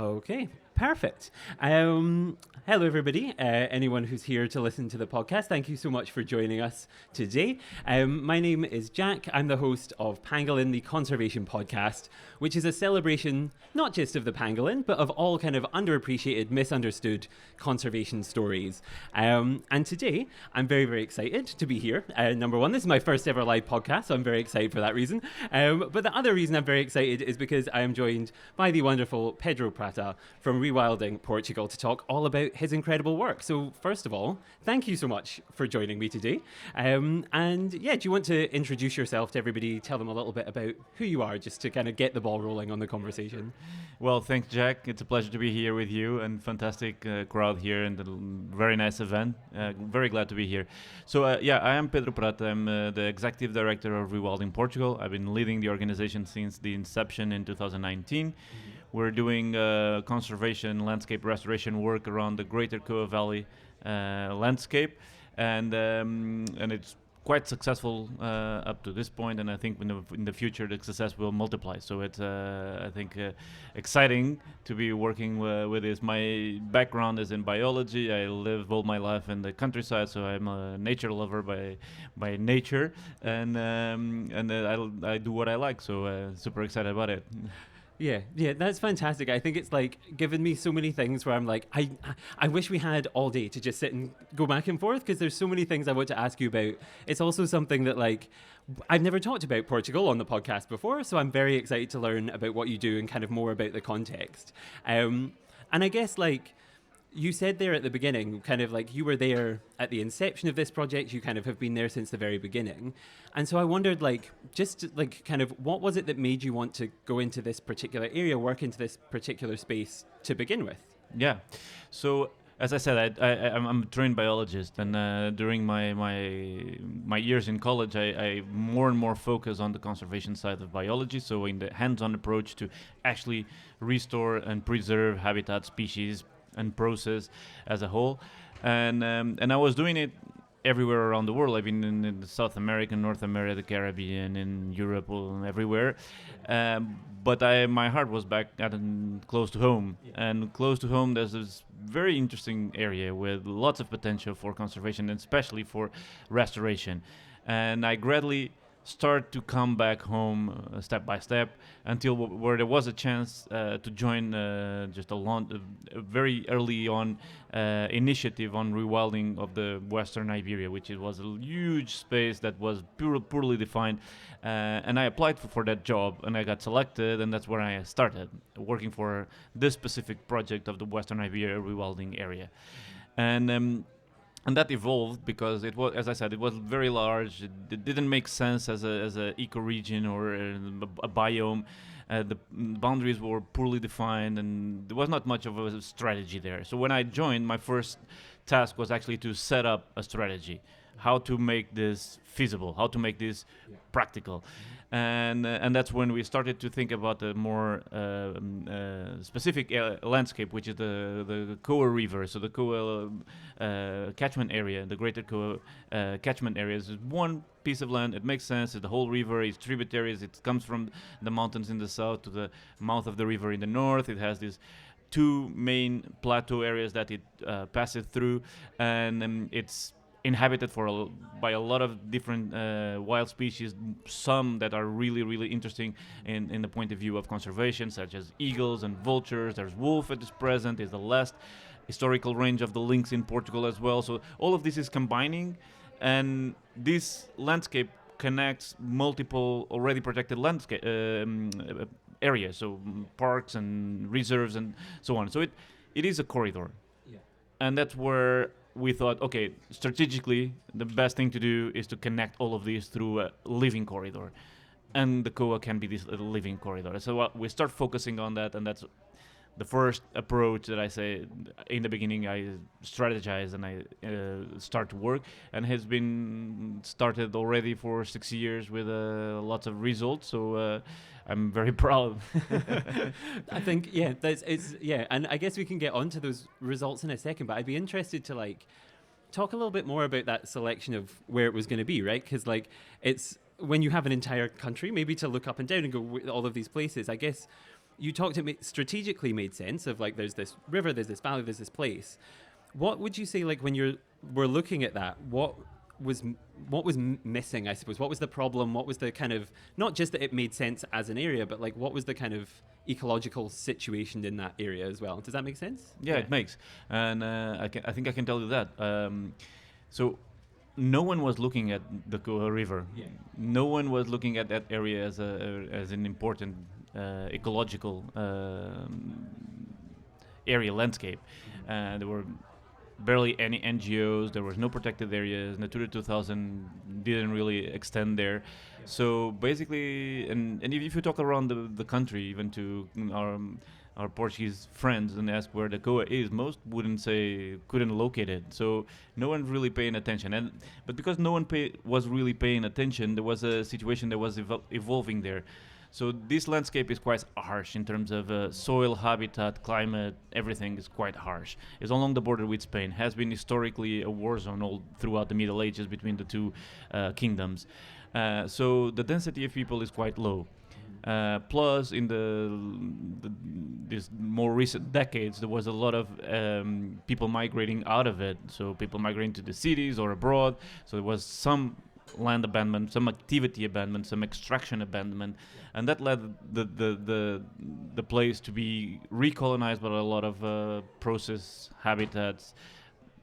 Okay, perfect. Hello, everybody. Anyone who's here to listen to the podcast, thank you so much for joining us today. My name is Jack. I'm the host of Pangolin, the conservation podcast, which is a celebration not just of the pangolin, but of all kind of underappreciated, misunderstood conservation stories. And today, I'm very, very excited to be here. Number one, this is my first ever live podcast, so I'm very excited for that reason. But the other reason I'm very excited is because I am joined by the wonderful Pedro Prata from Rewilding Portugal to talk all about his incredible work. So first of all, thank you so much for joining me today. And yeah, do you want to introduce yourself to everybody, tell them a little bit about who you are, just to kind of get the ball rolling on the conversation? Well, thanks, Jack. It's a pleasure to be here with you and fantastic crowd here and a very nice event. Very glad to be here. So I am Pedro Prata. I'm the executive director of Rewilding Portugal. I've been leading the organization since the inception in 2019. We're doing conservation, landscape restoration work around the Greater Côa Valley landscape, and it's quite successful up to this point. And I think in the future the success will multiply. So it's I think exciting to be working with this. My background is in biology. I live all my life in the countryside, so I'm a nature lover by nature, and I do what I like. So super excited about it. Yeah, that's fantastic. I think it's like given me so many things where I'm like, I wish we had all day to just sit and go back and forth, because there's so many things I want to ask you about. It's also something that like I've never talked about Portugal on the podcast before, so I'm very excited to learn about what you do and kind of more about the context. And I guess like you said there at the beginning, kind of like you were there at the inception of this project, you kind of have been there since the very beginning. And so I wondered, like, just like kind of what was it that made you want to go into this particular area, work into this particular space to begin with? Yeah. So as I said, I'm a trained biologist, and during my years in college, I more and more focus on the conservation side of biology. So in the hands-on approach to actually restore and preserve habitat, species, and process as a whole, and I was doing it everywhere around the world. I've been in South America, North America, the Caribbean, in Europe, everywhere. But my heart was back close to home, and close to home there's this very interesting area with lots of potential for conservation, and especially for restoration. And I gradually start to come back home step by step until where there was a chance to join just a very early on initiative on rewilding of the Western Iberia, which it was a huge space that was poorly defined, and I applied for that job and I got selected, and that's where I started working for this specific project of the Western Iberia rewilding area. And that evolved because it was, as I said, it was very large. It didn't make sense as a ecoregion or a biome. The boundaries were poorly defined, and there was not much of a strategy there. So when I joined, my first task was actually to set up a strategy, how to make this feasible, how to make this practical. And that's when we started to think about a more specific landscape, which is the Côa River. So the Côa catchment area, the Greater Côa catchment area is one piece of land. It makes sense. It's the whole river, its tributaries. It comes from the mountains in the south to the mouth of the river in the north. It has these two main plateau areas that it passes through, and it's inhabited by a lot of different wild species, some that are really, really interesting in the point of view of conservation, such as eagles and vultures. There's wolf at this present. There's the last historical range of the Lynx in Portugal as well. So all of this is combining, and this landscape connects multiple already protected landscape areas, so parks and reserves and so on. So it is a corridor. Yeah. And that's where we thought, okay, strategically, the best thing to do is to connect all of these through a living corridor. And the Côa can be this living corridor. So we start focusing on that, and that's the first approach that I say in the beginning. I strategize and I start to work, and has been started already for 6 years with lots of results. So I'm very proud. I think and I guess we can get onto those results in a second. But I'd be interested to like talk a little bit more about that selection of where it was going to be, right? Because like it's when you have an entire country, maybe to look up and down and go all of these places. I guess you talked it strategically made sense of like there's this river, there's this valley, there's this place. What would you say, like when we're looking at that, was missing, I suppose? What was the problem? What was the kind of, not just that it made sense as an area, but like what was the kind of ecological situation in that area as well? Does that make sense? Yeah, it makes. And I think I can tell you that. So no one was looking at the Côa River. Yeah. No one was looking at that area as an important ecological area landscape. There were barely any NGOs. There was no protected areas. Natura 2000 didn't really extend there. So basically, and if you talk around the country, even to our Portuguese friends, and ask where the Côa is, most couldn't locate it. So no one's really paying attention. But because no one was really paying attention, there was a situation that was evolving there. So this landscape is quite harsh in terms of soil, habitat, climate, everything is quite harsh. It's along the border with Spain, has been historically a war zone all throughout the Middle Ages between the two kingdoms. So the density of people is quite low. Plus, in these more recent decades, there was a lot of people migrating out of it. So people migrating to the cities or abroad. So there was some land abandonment, some activity abandonment, some extraction abandonment, and that led the place to be recolonized by a lot of process habitats,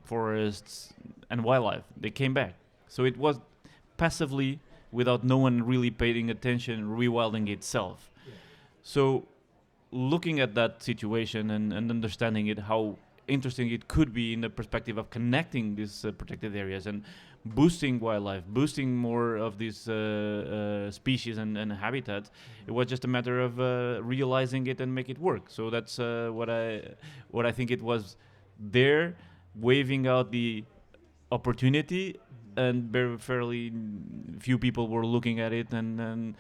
forests, and wildlife. They came back. So it was passively, without no one really paying attention, rewilding itself. Yeah. So looking at that situation and understanding it, how interesting it could be in the perspective of connecting these protected areas and boosting wildlife, boosting more of these species and habitats. It was just a matter of realizing it and make it work. So that's what I think it was there, waving out the opportunity, and very fairly few people were looking at it and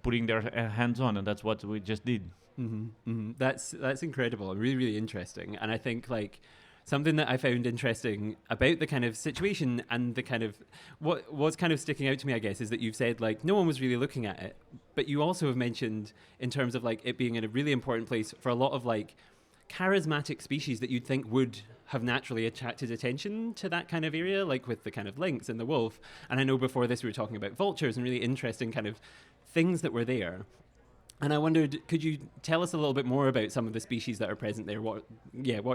putting their hands on, and that's what we just did. Mm-hmm, mm-hmm. That's incredible and really, really interesting. And I think like something that I found interesting about the kind of situation and the kind of what was kind of sticking out to me, I guess, is that you've said like no one was really looking at it, but you also have mentioned in terms of like it being in a really important place for a lot of like charismatic species that you'd think would have naturally attracted attention to that kind of area, like with the kind of lynx and the wolf. And I know before this we were talking about vultures and really interesting kind of things that were there. And I wondered, could you tell us a little bit more about some of the species that are present there? What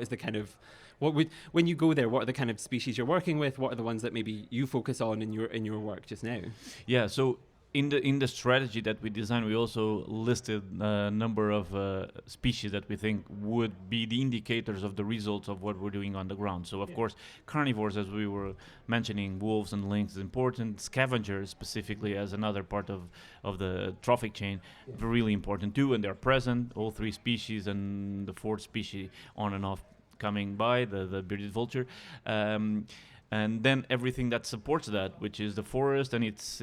is the kind of, when you go there, what are the kind of species you're working with? What are the ones that maybe you focus on in your work just now? Yeah, so in the strategy that we designed, we also listed a number of species that we think would be the indicators of the results of what we're doing on the ground. So, of course, carnivores, as we were mentioning, wolves and lynx is important. Scavengers, specifically, as another part of the trophic chain, really important too. And they're present, all three species, and the fourth species on and off coming by, the bearded vulture. And then everything that supports that, which is the forest and its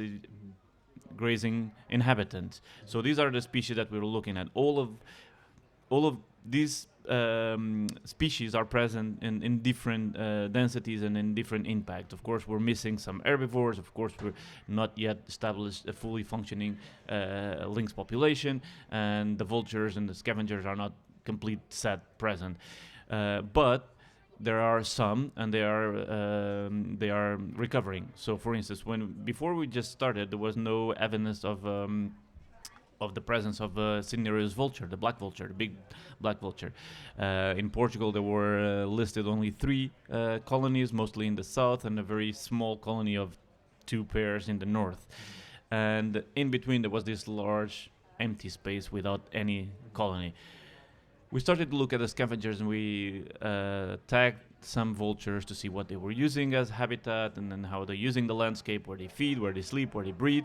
grazing inhabitants. So these are the species that we're looking at. All of these species are present in different densities and in different impact. Of course, we're missing some herbivores. Of course, we're not yet established a fully functioning lynx population, and the vultures and the scavengers are not complete set present. But there are some, and they are recovering. So, for instance, before we just started, there was no evidence of the presence of a cinereous vulture, the black vulture, the big black vulture. In Portugal, there were listed only 3 colonies, mostly in the south, and a very small colony of 2 pairs in the north. And in between, there was this large empty space without any colony. We started to look at the scavengers, and we tagged some vultures to see what they were using as habitat, and then how they're using the landscape, where they feed, where they sleep, where they breed.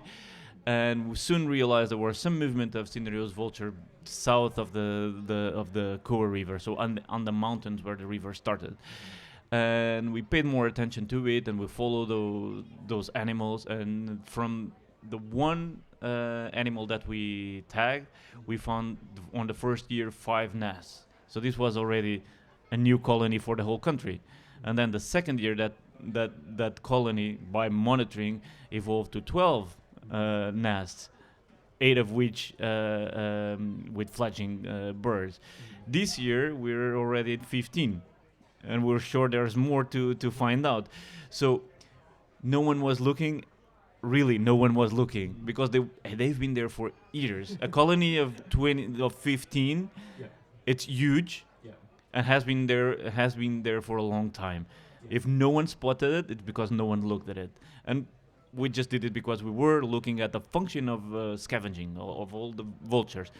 And we soon realized there was some movement of cinereous vulture south of the Côa River, so on the mountains where the river started. And we paid more attention to it, and we followed those animals. And from the one animal that we tagged, we found on the first year 5 nests. So this was already a new colony for the whole country. And then the second year, that colony, by monitoring, evolved to 12 nests. 8 of which with fledgling birds. This year we're already at 15, and we're sure there's more to find out. So no one was looking. Really, no one was looking because they've been there for years. A colony of 15, it's huge, and has been there for a long time. If no one spotted it, it's because no one looked at it. And we just did it because we were looking at the function of scavenging of all the vultures.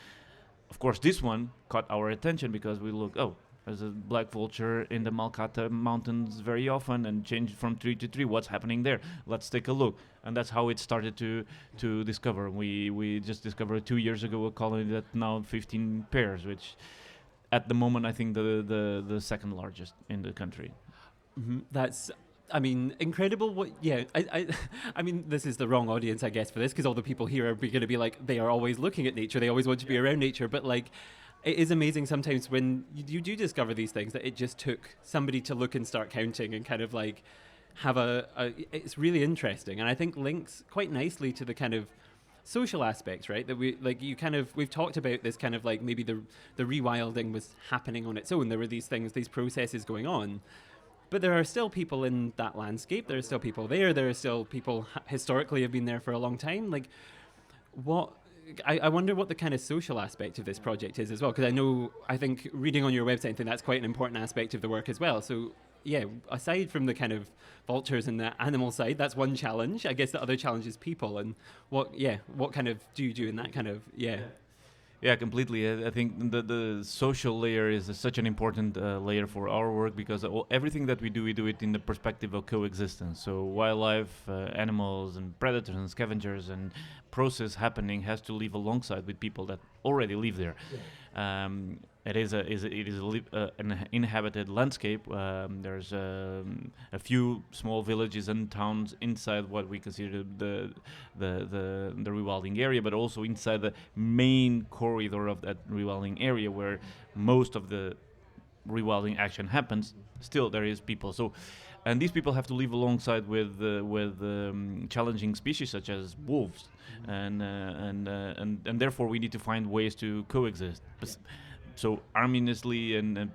Of course, this one caught our attention because we look, there's a black vulture in the Malcata Mountains very often and changed from tree to tree. What's happening there? Let's take a look. And that's how it started to discover. We just discovered 2 years ago a colony that now 15 pairs, which at the moment I think the second largest in the country. Mm-hmm. That's, I mean, incredible. I mean, this is the wrong audience, I guess, for this, because all the people here are going to be like, they are always looking at nature. They always want to be around nature. But like, it is amazing sometimes when you do discover these things that it just took somebody to look and start counting and kind of like have it's really interesting. And I think links quite nicely to the kind of social aspects, right? That we've talked about this kind of like maybe the rewilding was happening on its own. There were these processes going on. But there are still people in that landscape. There are still people there. There are still people historically have been there for a long time. Like, I wonder what the kind of social aspect of this project is as well. Because I think reading on your website, I think that's quite an important aspect of the work as well. So yeah, aside from the kind of vultures and the animal side, that's one challenge. I guess the other challenge is people and what kind of do you do in that kind of, Yeah, completely. I think the social layer is such an important layer for our work because everything that we do it in the perspective of coexistence. So wildlife, animals, and predators and scavengers and process happening has to live alongside with people that already live there. Yeah. It is an inhabited landscape. There's a few small villages and towns inside what we consider the rewilding area, but also inside the main corridor of that rewilding area where most of the rewilding action happens. Still, there is people. So, and these people have to live alongside with challenging species such as wolves, and therefore we need to find ways to coexist. So harmoniously and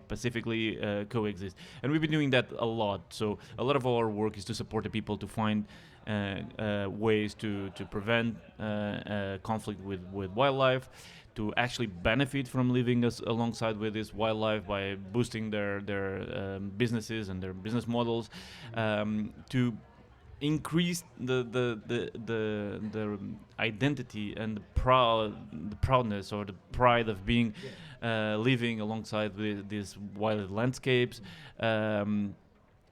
pacifically coexist. And we've been doing that a lot. So a lot of our work is to support the people to find ways to prevent conflict with wildlife, to actually benefit from living alongside with this wildlife by boosting their businesses and their business models, to increase the identity and the proudness or the pride of being living alongside with these wild landscapes.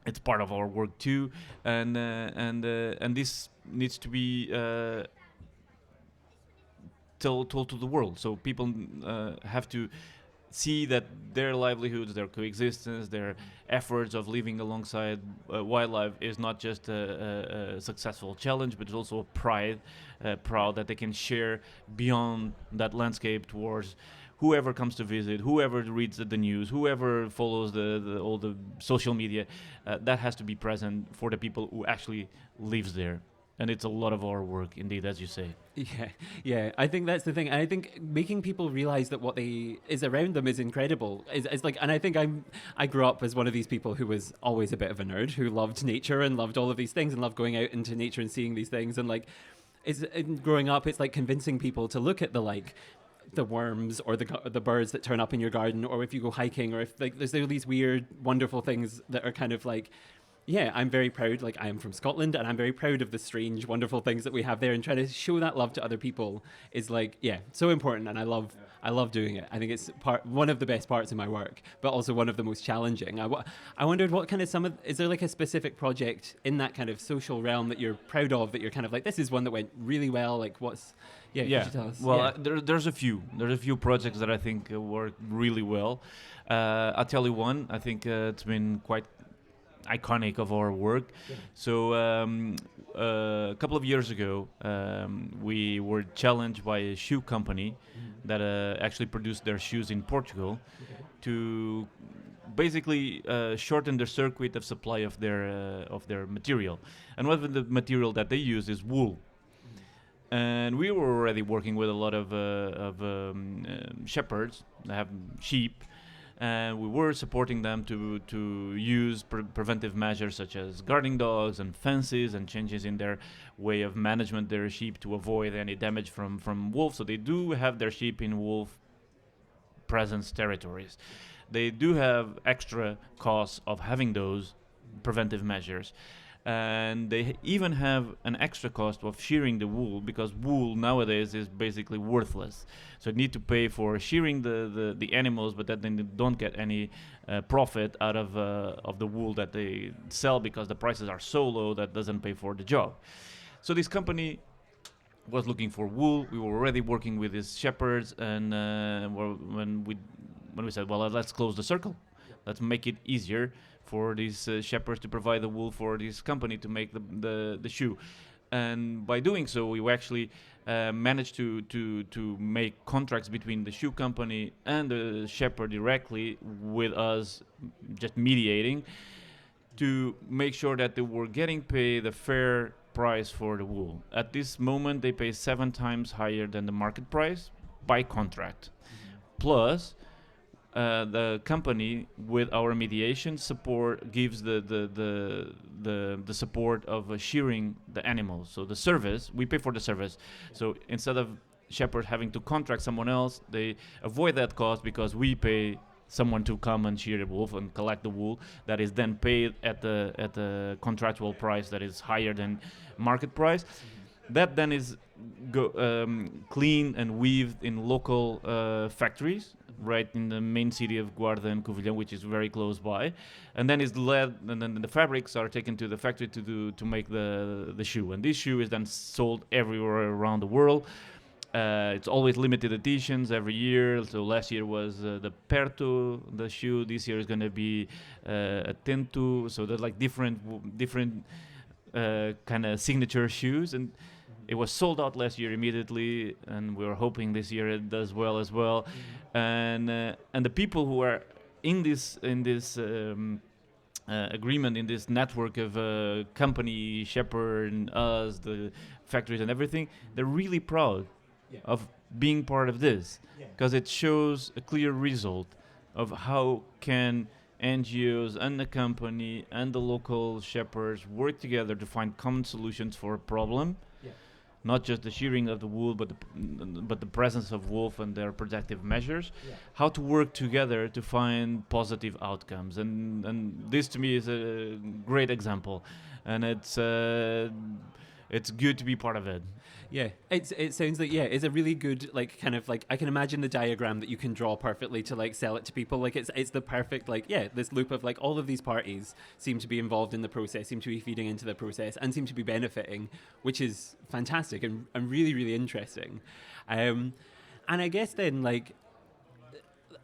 It's part of our work too, and this needs to be told to the world. So people have to see that their livelihoods, their coexistence, their efforts of living alongside wildlife is not just a successful challenge, but it's also a proud that they can share beyond that landscape towards whoever comes to visit, whoever reads the news, whoever follows all the social media. That has to be present for the people who actually lives there. And it's a lot of our work, indeed, as you say. Yeah. I think that's the thing. And I think making people realize that what is around them is incredible. Is like, and I think I grew up as one of these people who was always a bit of a nerd, who loved nature and loved all of these things and loved going out into nature and seeing these things. And like, growing up, it's like convincing people to look at the worms or the birds that turn up in your garden, or if you go hiking, or if like there's all these weird, wonderful things that are kind of like. Yeah, I'm very proud, like I am from Scotland, and I'm very proud of the strange, wonderful things that we have there, and trying to show that love to other people is like, so important, and I love doing it. I think it's one of the best parts of my work, but also one of the most challenging. I wondered what kind of is there like a specific project in that kind of social realm that you're proud of, that you're kind of like, this is one that went really well, like what's... Could you tell us? Well, there's a few projects that I think work really well. I'll tell you one. I think it's been quite iconic of our work. Yeah. So a couple of years ago, we were challenged by a shoe company that actually produced their shoes in Portugal to basically shorten the circuit of supply of their material. And one of the material that they use is wool. And we were already working with a lot of shepherds that have sheep, and we were supporting them to use preventive measures such as guarding dogs and fences and changes in their way of management their sheep to avoid any damage from wolves. So they do have their sheep in wolf presence territories. They do have extra costs of having those preventive measures. And they even have an extra cost of shearing the wool, because wool nowadays is basically worthless. So you need to pay for shearing the animals, but then they don't get any profit out of the wool that they sell, because the prices are so low that doesn't pay for the job. So this company was looking for wool. We were already working with these shepherds, and when we said, well, let's close the circle, let's make it easier for these shepherds to provide the wool for this company to make the shoe. And by doing so, we actually managed to make contracts between the shoe company and the shepherd directly, with us just mediating, to make sure that they were getting paid the fair price for the wool. At this moment, they pay 7 times higher than the market price by contract. Plus, the company, with our mediation support, gives the support of shearing the animals. So the service, we pay for the service. So instead of shepherds having to contract someone else, they avoid that cost, because we pay someone to come and shear the wolf and collect the wool, that is then paid at the contractual price that is higher than market price. That then is cleaned and weaved in local factories, right in the main city of Guarda and Covilhã, which is very close by, and then is led, and then the fabrics are taken to the factory to make the shoe, and this shoe is then sold everywhere around the world. It's always limited editions every year. So last year was the Perto, the shoe. This year is going to be a Tento. So there's like different kind of signature shoes, and it was sold out last year immediately, and we're hoping this year it does well as well. And the people who are in this agreement, in this network of company, Shepherd, and us, the factories and everything, they're really proud of being part of this, because it shows a clear result of how can NGOs and the company and the local shepherds work together to find common solutions for a problem. Not just the shearing of the wool, but the presence of wolf and their protective measures. How to work together to find positive outcomes, and this to me is a great example, and it's good to be part of it. Yeah, it sounds like, it's a really good, like, kind of like, I can imagine the diagram that you can draw perfectly to like sell it to people. Like it's the perfect, like, this loop of like all of these parties seem to be involved in the process, seem to be feeding into the process, and seem to be benefiting, which is fantastic and really, really interesting. And I guess then, like,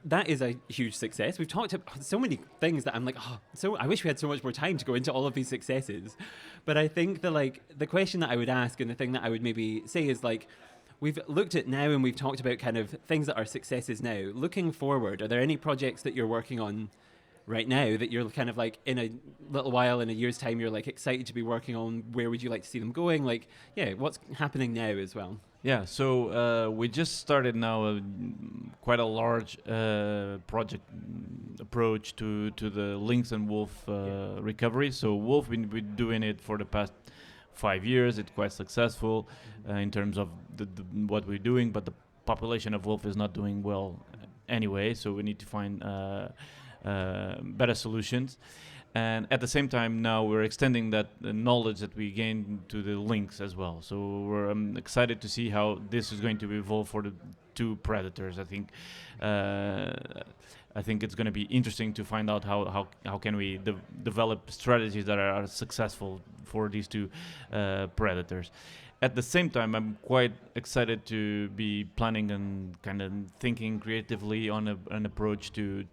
that is a huge success. We've talked about so many things that I'm like, so I wish we had so much more time to go into all of these successes. But I think the question that I would ask, and the thing that I would maybe say is, like, we've looked at now and we've talked about kind of things that are successes now. Looking forward, are there any projects that you're working on right now that you're kind of like, in a little while, in a year's time, you're like excited to be working on? Where would you like to see them going? Like, what's happening now as well? Yeah, so we just started now quite a large project approach to the lynx and wolf recovery. So wolf, we've been doing it for the past 5 years. It's quite successful in terms of what we're doing, but the population of wolf is not doing well anyway, so we need to find better solutions. And at the same time, now we're extending that knowledge that we gained to the lynx as well. So we're excited to see how this is going to evolve for the two predators. I think it's going to be interesting to find out how can we develop strategies that are successful for these two predators. At the same time, I'm quite excited to be planning and kind of thinking creatively on an approach to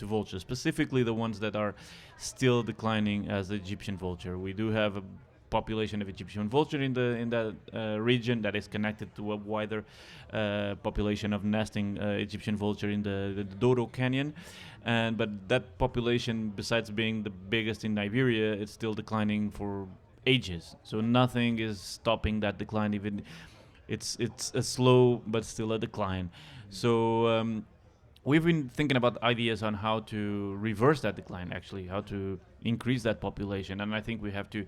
vultures, specifically the ones that are still declining as the Egyptian vulture. We do have a population of Egyptian vulture in that region that is connected to a wider population of nesting Egyptian vulture in the Dodo Canyon. But that population, besides being the biggest in Iberia, it's still declining for ages. So nothing is stopping that decline. Even it's a slow but still a decline. So we've been thinking about ideas on how to reverse that decline, actually, how to increase that population. And I think we have to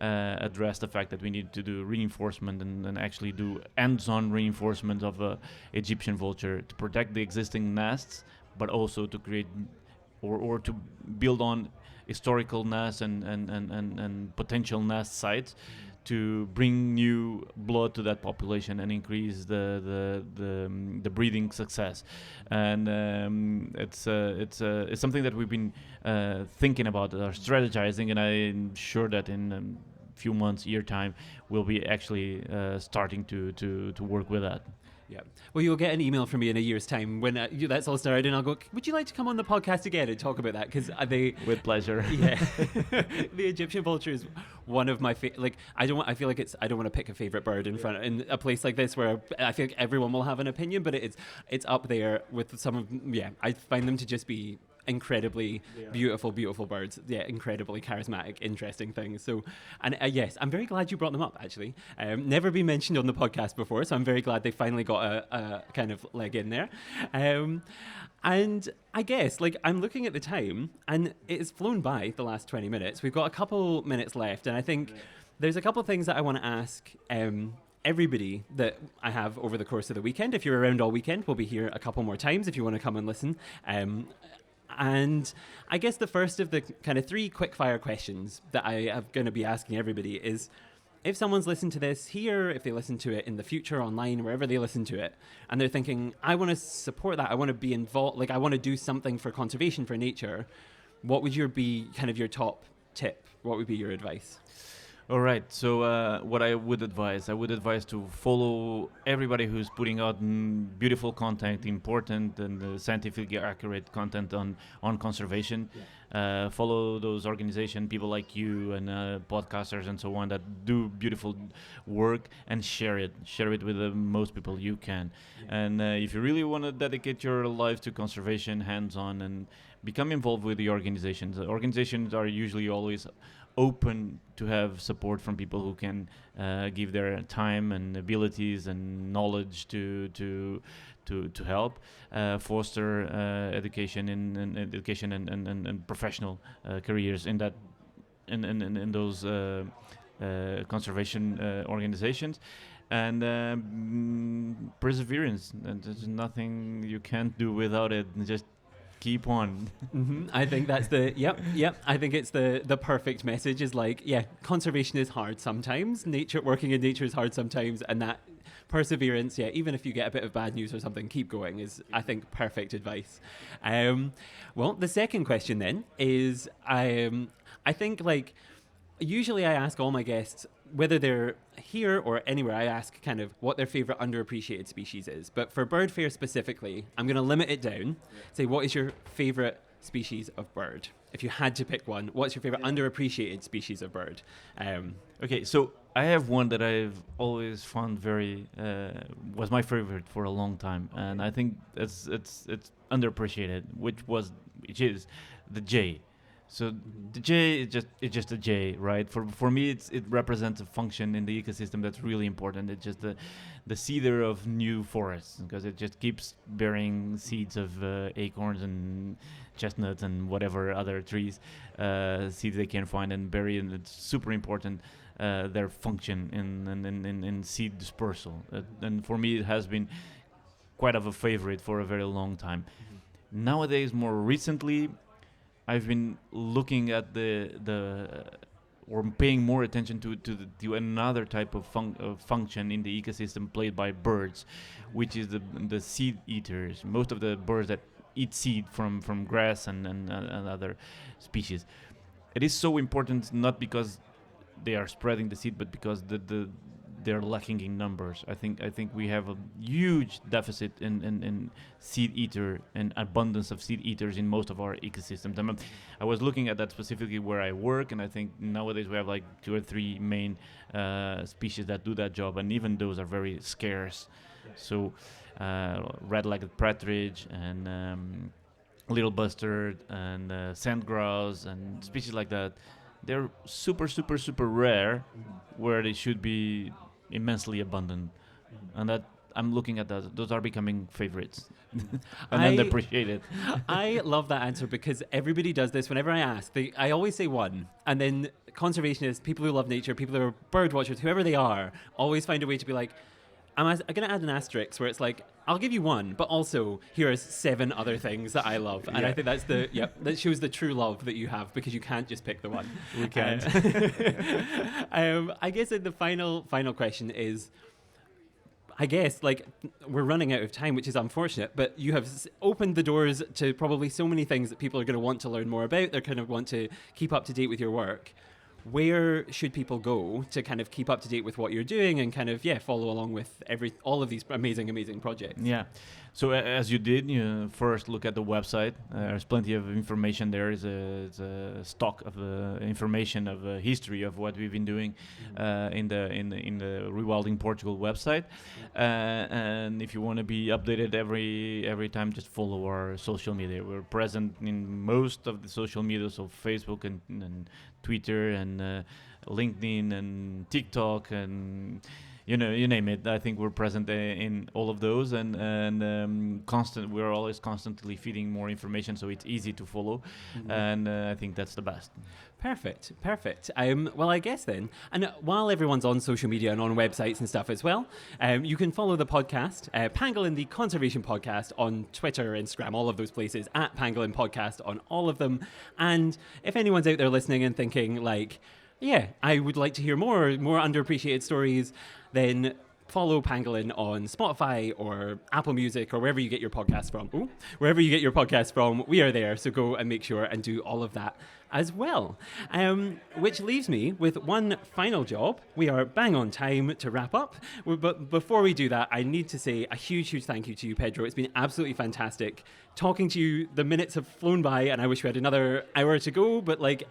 address the fact that we need to do reinforcement and actually do hands-on reinforcement of Egyptian vulture to protect the existing nests, but also to create or to build on historical nests and potential nest sites to bring new blood to that population and increase the breeding success. And it's something that we've been thinking about, strategizing, and I'm sure that in few months, year time, we'll be actually starting to work with that. Yeah. Well, you'll get an email from me in a year's time when that's all started, and I'll go, would you like to come on the podcast again and talk about that? Because they... With pleasure. Yeah. The Egyptian vulture is one of my I don't want to pick a favorite bird in a place like this where I feel like everyone will have an opinion, but it's up there with some of... Yeah, I find them to just be incredibly beautiful birds. Yeah, incredibly charismatic, interesting things. So, and yes, I'm very glad you brought them up, actually. Never been mentioned on the podcast before, so I'm very glad they finally got a kind of leg in there. And I guess, I'm looking at the time, and it's flown by the last 20 minutes. We've got a couple minutes left, and I think there's a couple of things that I want to ask everybody that I have over the course of the weekend. If you're around all weekend, we'll be here a couple more times if you want to come and listen. And I guess the first of the kind of 3 quick-fire questions that I am going to be asking everybody is, if someone's listened to this here, if they listen to it in the future online, wherever they listen to it, and they're thinking, I want to support that, I want to be involved, I want to do something for conservation, for nature, what would be kind of your top tip? What would be your advice? All right. So what I would advise to follow everybody who's putting out beautiful content, important and scientifically accurate content on conservation. Yeah. Follow those organizations, people like you and podcasters and so on that do beautiful work, and share it with the most people you can. Yeah. And if you really want to dedicate your life to conservation, hands-on, and become involved with the organizations. The organizations are usually always open to have support from people who can give their time and abilities and knowledge to help foster education and professional careers in those conservation organizations. And perseverance, and there's nothing you can't do without it. Just keep on. Mm-hmm. I think that's the yep. I think it's the perfect message. Is conservation is hard sometimes. Working in nature is hard sometimes, and that perseverance. Yeah, even if you get a bit of bad news or something, keep going is, I think, perfect advice. Well, the second question then is, I think usually I ask all my guests, whether they're here or anywhere, I ask kind of what their favorite underappreciated species is. But for Birdfair specifically, I'm going to limit it down. Say, what is your favorite species of bird? If you had to pick one, what's your favorite underappreciated species of bird? Okay, so I have one that I've always found was my favorite for a long time, and I think it's underappreciated, which is the jay. So the jay is just a jay, right? For me, it represents a function in the ecosystem that's really important. It's just the seeder of new forests, because it just keeps bearing seeds of acorns and chestnuts and whatever other trees seeds they can find and bury, and it's super important their function in seed dispersal. And for me, it has been quite of a favorite for a very long time. Mm-hmm. Nowadays, more recently, I've been looking at or paying more attention to another type of function in the ecosystem played by birds, which is the seed eaters. Most of the birds that eat seed from grass and other species. It is so important not because they are spreading the seed, but because they're lacking in numbers. I think we have a huge deficit in seed eater and abundance of seed eaters in most of our ecosystems. I was looking at that specifically where I work, and I think nowadays we have 2 or 3 main species that do that job, and even those are very scarce. So red-legged partridge and little bustard and sand grouse and species like that, they're super, super, super rare, where they should be immensely abundant. and that I'm looking at those are becoming favorites and I unappreciated. I love that answer because everybody does this. Whenever I ask, I always say one, and then conservationists, people who love nature, people who are bird watchers, whoever they are, always find a way to be like, I'm going to add an asterisk where it's like, I'll give you one, but also here are 7 other things that I love. And I think that's that shows the true love that you have, because you can't just pick the one. We can't. I guess the final question is, I guess, like, we're running out of time, which is unfortunate, but you have opened the doors to probably so many things that people are going to want to learn more about. They're going to want to keep up to date with your work. Where should people go to kind of keep up to date with what you're doing and kind of, follow along with all of these amazing projects? Yeah. So as you did, first look at the website. There's plenty of information there. It's a stock of information of history of what we've been doing in the Rewilding Portugal website. And if you want to be updated every time, just follow our social media. We're present in most of the social media, so Facebook and Twitter and LinkedIn and TikTok and you name it. I think we're present in all of those, and we're always constantly feeding more information, so it's easy to follow, and I think that's the best. Perfect. Well, I guess then, and while everyone's on social media and on websites and stuff as well, you can follow the podcast, Pangolin the Conservation Podcast, on Twitter, Instagram, all of those places, at Pangolin Podcast on all of them. And if anyone's out there listening and thinking like, yeah, I would like to hear more underappreciated stories, then follow Pangolin on Spotify or Apple Music or wherever you get your podcast from. Wherever you get your podcast from, we are there. So go and make sure and do all of that as well. Which leaves me with one final job. We are bang on time to wrap up. But before we do that, I need to say a huge thank you to you, Pedro. It's been absolutely fantastic talking to you. The minutes have flown by and I wish we had another hour to go. But like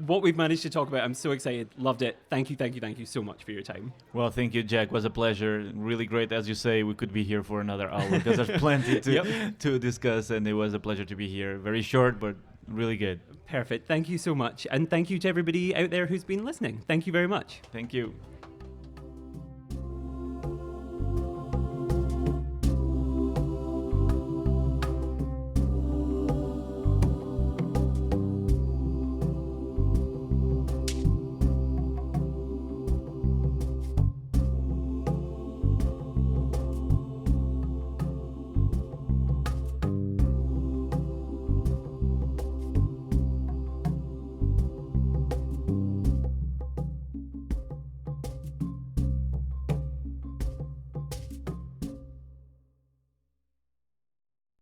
what we've managed to talk about, I'm so excited. Loved it. Thank you so much for your time. Well, thank you, Jack. It was a pleasure. Really great. As you say, we could be here for another hour because there's plenty to discuss, and it was a pleasure to be here. Very short, but really good. Perfect. Thank you so much. And thank you to everybody out there who's been listening. Thank you very much. Thank you.